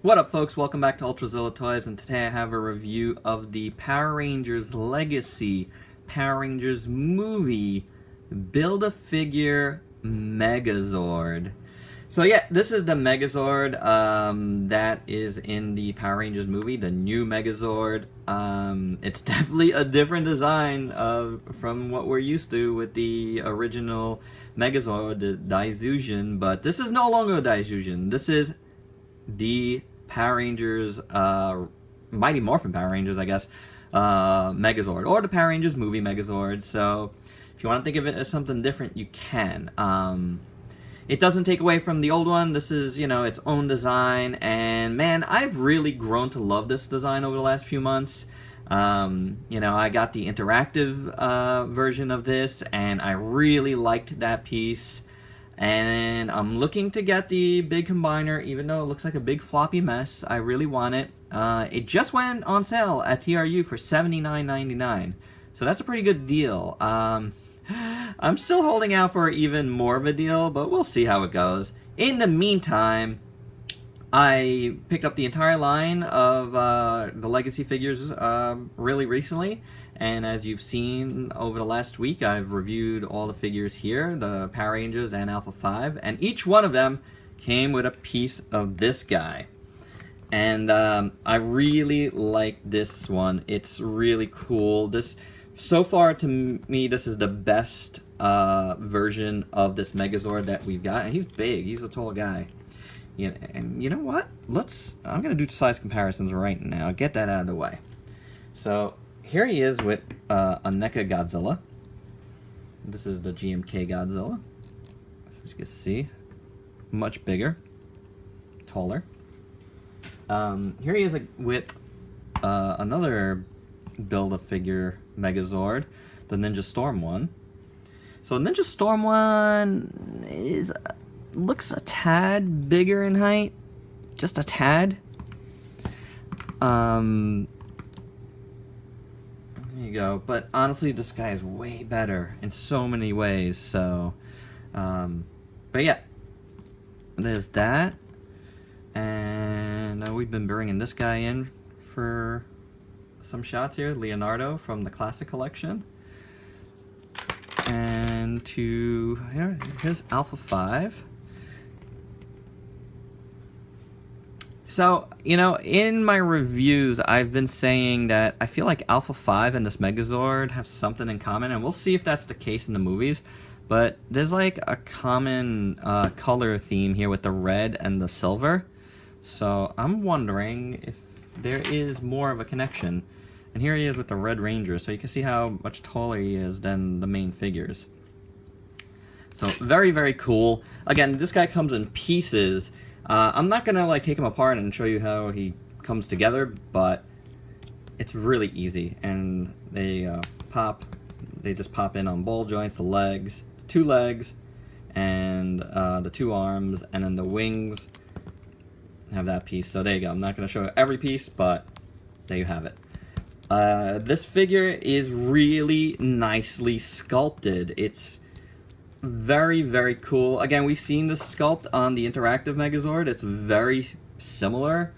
What up, folks? Welcome back to ULTRAZILLA Toys, and today I have a review of the Power Rangers Legacy Power Rangers movie Build-A-Figure Megazord. So yeah, this is the Megazord that is in the Power Rangers movie, the new Megazord. It's definitely a different design from what we're used to with the original Megazord, the Daisugen, but this is no longer a Daisugen. This is the Power Rangers, Mighty Morphin Power Rangers, I guess, Megazord, or the Power Rangers movie Megazord. So if you want to think of it as something different, you can. It doesn't take away from the old one. This is, its own design, and man, I've really grown to love this design over the last few months. I got the interactive version of this, and I really liked that piece. And I'm looking to get the big combiner, even though it looks like a big floppy mess. I really want it. It just went on sale at TRU for $79.99, so that's a pretty good deal. I'm still holding out for even more of a deal, but we'll see how it goes. In the meantime, I picked up the entire line of the Legacy figures really recently, and as you've seen over the last week, I've reviewed all the figures here, the Power Rangers and Alpha 5, and each one of them came with a piece of this guy. And I really like this one. It's really cool. So far to me, this is the best version of this Megazord that we've got, and he's big. He's a tall guy. Yeah, and you know what? I'm gonna do size comparisons right now. Get that out of the way. So here he is with a NECA Godzilla. This is the GMK Godzilla. As you can see, much bigger, taller. Here he is with another Build-A-Figure Megazord, the Ninja Storm one. So Ninja Storm one looks a tad bigger in height, just a tad. There you go. But honestly, this guy is way better in so many ways. So, but yeah, there's that. And we've been bringing this guy in for some shots here, Leonardo from the Classic Collection. And here's Alpha 5. So, in my reviews, I've been saying that I feel like Alpha 5 and this Megazord have something in common, and we'll see if that's the case in the movies. But there's like a common color theme here with the red and the silver. So I'm wondering if there is more of a connection. And here he is with the Red Ranger, so you can see how much taller he is than the main figures. So very, very cool. Again, this guy comes in pieces. I'm not gonna take him apart and show you how he comes together, but it's really easy. And they just pop in on ball joints, the legs, 2 legs, and the 2 arms, and then the wings have that piece. So there you go. I'm not gonna show every piece, but there you have it. This figure is really nicely sculpted. It's very, very cool. Again, we've seen this sculpt on the interactive Megazord. It's very similar,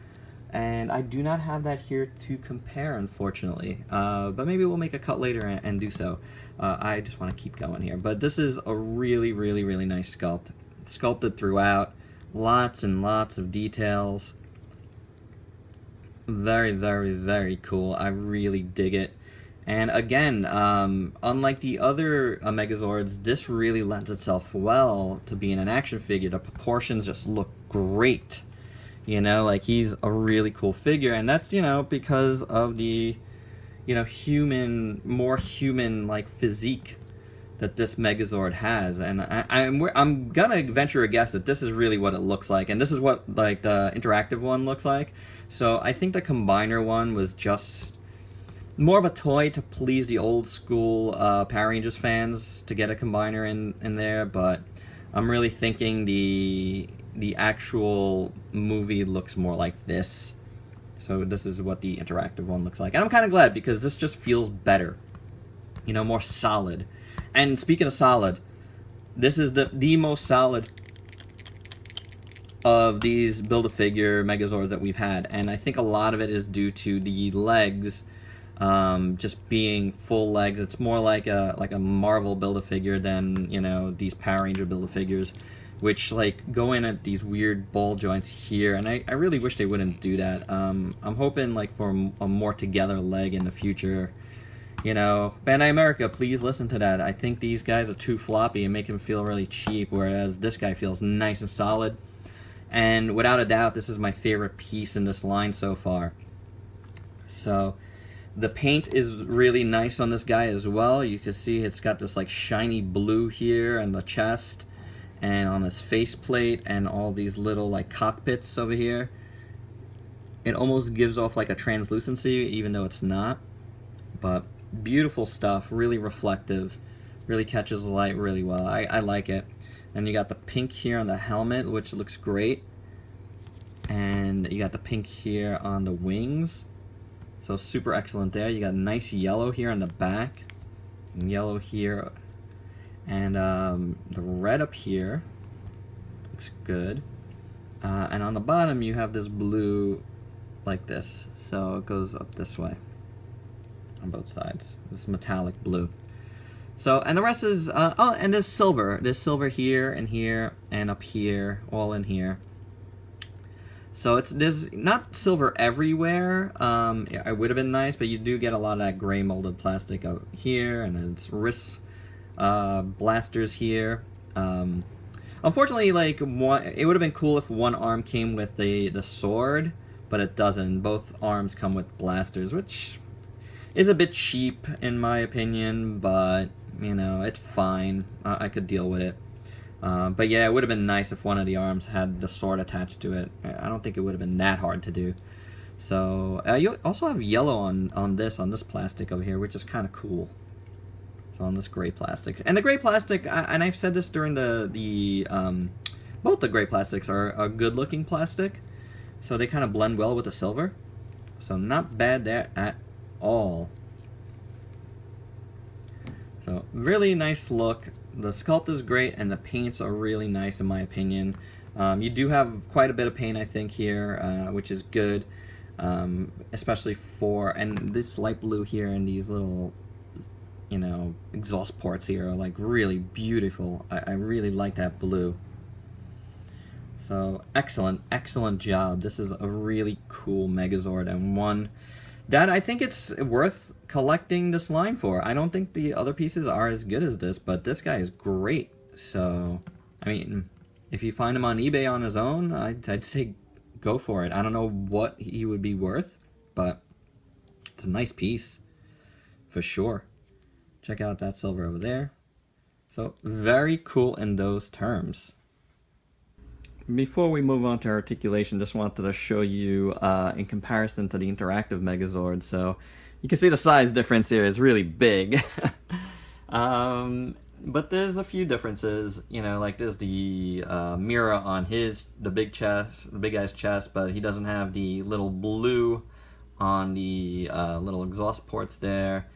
and I do not have that here to compare, unfortunately. But maybe we'll make a cut later and do so. I just want to keep going here. But this is a really, really, really nice sculpt. It's sculpted throughout. Lots and lots of details. Very, very, very cool. I really dig it. And again, unlike the other Megazords, this really lends itself well to being an action figure. The proportions just look great. He's a really cool figure, and that's, because of the, more human-like physique that this Megazord has. And I'm gonna venture a guess that this is really what it looks like, and this is what, the interactive one looks like. So I think the combiner one was just more of a toy to please the old school Power Rangers fans to get a combiner in there, but I'm really thinking the actual movie looks more like this. So this is what the interactive one looks like. And I'm kind of glad, because this just feels better. More solid. And speaking of solid, this is the most solid of these Build-A-Figure Megazords that we've had, and I think a lot of it is due to the legs just being full legs. It's more like a Marvel Build-A-Figure than, you know, these Power Ranger Build-A-Figures, which like go in at these weird ball joints here, and I really wish they wouldn't do that. I'm hoping like for a more together leg in the future. You know, Bandai America, please listen to that. I think these guys are too floppy and make him feel really cheap, whereas this guy feels nice and solid. And without a doubt, this is my favorite piece in this line so far. So the paint is really nice on this guy as well. You can see it's got this like shiny blue here on the chest and on his faceplate and all these little like cockpits over here. It almost gives off like a translucency even though it's not. But beautiful stuff, really reflective, really catches the light really well. I like it. And you got the pink here on the helmet, which looks great. And you got the pink here on the wings. So super excellent there. You got nice yellow here on the back. And yellow here. And the red up here looks good. And on the bottom you have this blue like this. So it goes up this way on both sides. This metallic blue. So, and the rest is, oh, and there's silver. There's silver here and here and up here, all in here. So there's not silver everywhere. Yeah, it would have been nice, but you do get a lot of that gray molded plastic out here, and then it's wrist blasters here. Unfortunately, like it would have been cool if one arm came with the sword, but it doesn't. Both arms come with blasters, which is a bit cheap in my opinion, but you know, it's fine. I could deal with it. But yeah, it would have been nice if one of the arms had the sword attached to it. I don't think it would have been that hard to do. So you also have yellow on this plastic over here, which is kind of cool. So on this gray plastic, and the gray plastic, and I've said this during both the gray plastics are a good looking plastic, so they kind of blend well with the silver. So not bad there at all. So really nice look. The sculpt is great and the paints are really nice in my opinion. You do have quite a bit of paint I think here, which is good, especially for, and this light blue here and these little, you know, exhaust ports here are like really beautiful. I really like that blue. So excellent job. This is a really cool Megazord, and one that I think it's worth collecting this line for. I don't think the other pieces are as good as this, but this guy is great. So, I mean, if you find him on eBay on his own, I'd say go for it. I don't know what he would be worth, but it's a nice piece for sure. Check out that silver over there. So, very cool in those terms. Before we move on to articulation, just wanted to show you in comparison to the interactive Megazord. So you can see the size difference here is really big. But there's a few differences, you know, like there's the mirror on the big guy's chest, but he doesn't have the little blue on the little exhaust ports there.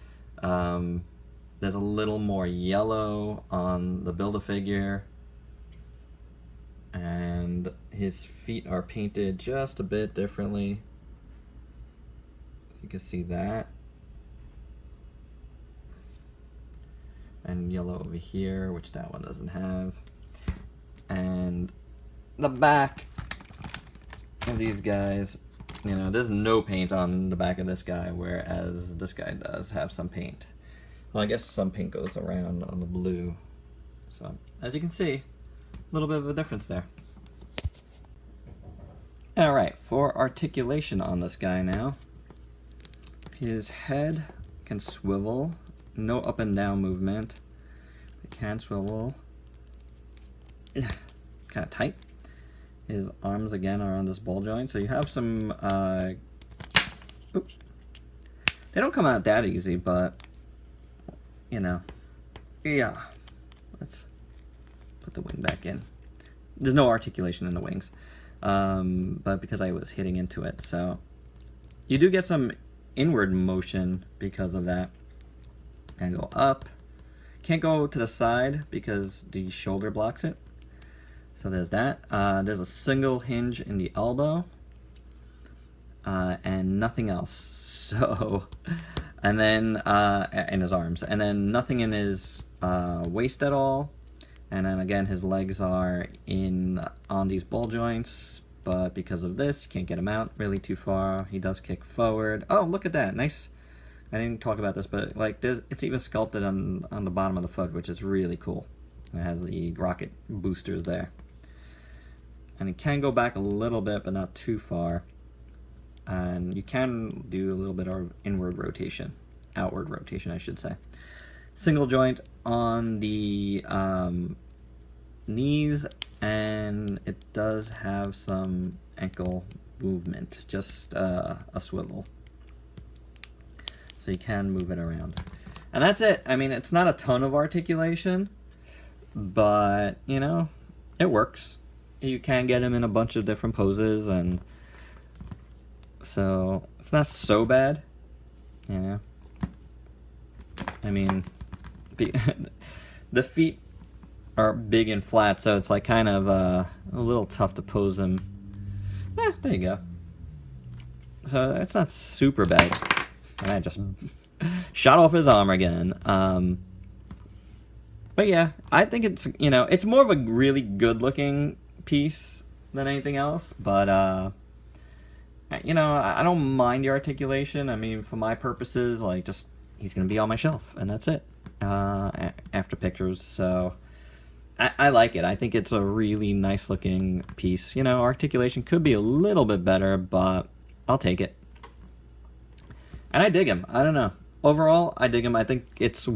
There's a little more yellow on the Build-A-Figure. And his feet are painted just a bit differently. You can see that. And yellow over here, which that one doesn't have. And the back of these guys, you know, there's no paint on the back of this guy, whereas this guy does have some paint. Well, I guess some paint goes around on the blue. So, as you can see, a little bit of a difference there. Alright, for articulation on this guy now. His head can swivel, no up and down movement. It can swivel. Kind of tight. His arms again are on this ball joint, so you have some, oops. They don't come out that easy, but, you know, yeah. Let's put the wing back in. There's no articulation in the wings, but because I was hitting into it, so you do get some inward motion because of that. And go up. Can't go to the side because the shoulder blocks it. So there's that. There's a single hinge in the elbow, and nothing else. So, and then in his arms, and then nothing in his waist at all. And then again, his legs are on these ball joints, but because of this, you can't get him out really too far. He does kick forward. Oh, look at that, nice. I didn't talk about this, but like it's even sculpted on the bottom of the foot, which is really cool. It has the rocket boosters there. And it can go back a little bit, but not too far. And you can do a little bit of outward rotation, I should say. Single joint on the knees, and it does have some ankle movement, just a swivel. So you can move it around. And that's it. I mean, it's not a ton of articulation, but, you know, it works. You can get him in a bunch of different poses, and so it's not so bad, you know. I mean, the feet are big and flat, so it's like kind of a little tough to pose him. There you go. So it's not super bad. And I just shot off his arm again. But yeah, I think it's, you know, it's more of a really good looking piece than anything else, but you know, I don't mind the articulation. I mean, for my purposes, like, just he's gonna be on my shelf, and that's it. After pictures, so I like it. I think it's a really nice looking piece. You know, articulation could be a little bit better, but I'll take it. And I dig him. I don't know. Overall, I dig him. I think it's,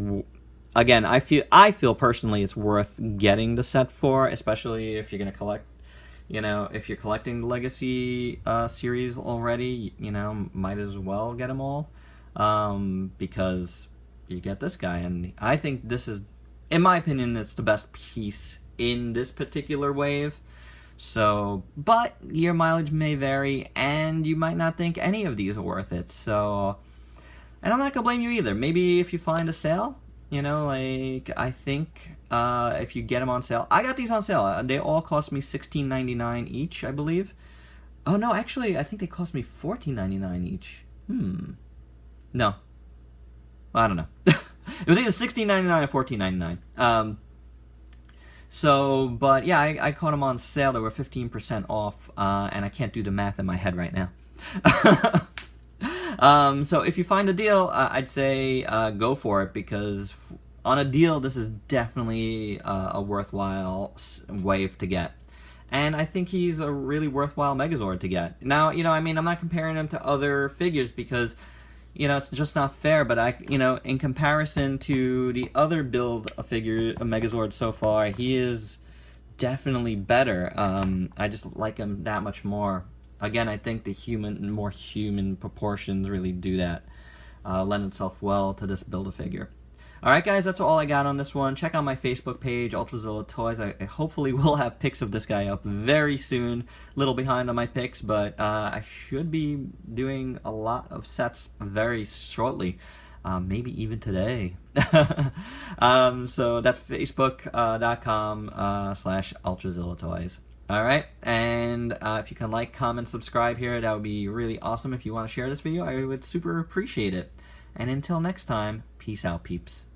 again, I feel personally it's worth getting the set for, especially if you're gonna collect. You know, if you're collecting the Legacy series already, you know, might as well get them all, because you get this guy, and I think this is, in my opinion, it's the best piece in this particular wave. So, but your mileage may vary, and you might not think any of these are worth it. So, and I'm not gonna blame you either. Maybe if you find a sale, you know, like, I think if you get them on sale, I got these on sale. They all cost me $16.99 each, I believe. Oh no, actually, I think they cost me $14.99 each. No, I don't know. It was either $16.99 or $14.99. So, but yeah, I caught them on sale. They were 15% off, and I can't do the math in my head right now. So if you find a deal, I'd say go for it, because on a deal, this is definitely a worthwhile wave to get. And I think he's a really worthwhile Megazord to get. Now, you know, I mean, I'm not comparing him to other figures because, you know, it's just not fair, but you know, in comparison to the other build a Megazord so far, he is definitely better. I just like him that much more. Again, I think the more human proportions really do that, lend itself well to this Build-A-Figure. Alright guys, that's all I got on this one. Check out my Facebook page, ULTRAZILLA Toys. I hopefully will have pics of this guy up very soon. A little behind on my pics, but I should be doing a lot of sets very shortly. Maybe even today. So that's facebook.com/ULTRAZILLA Toys. Alright, and if you can like, comment, subscribe here, that would be really awesome. If you want to share this video, I would super appreciate it. And until next time, peace out, peeps.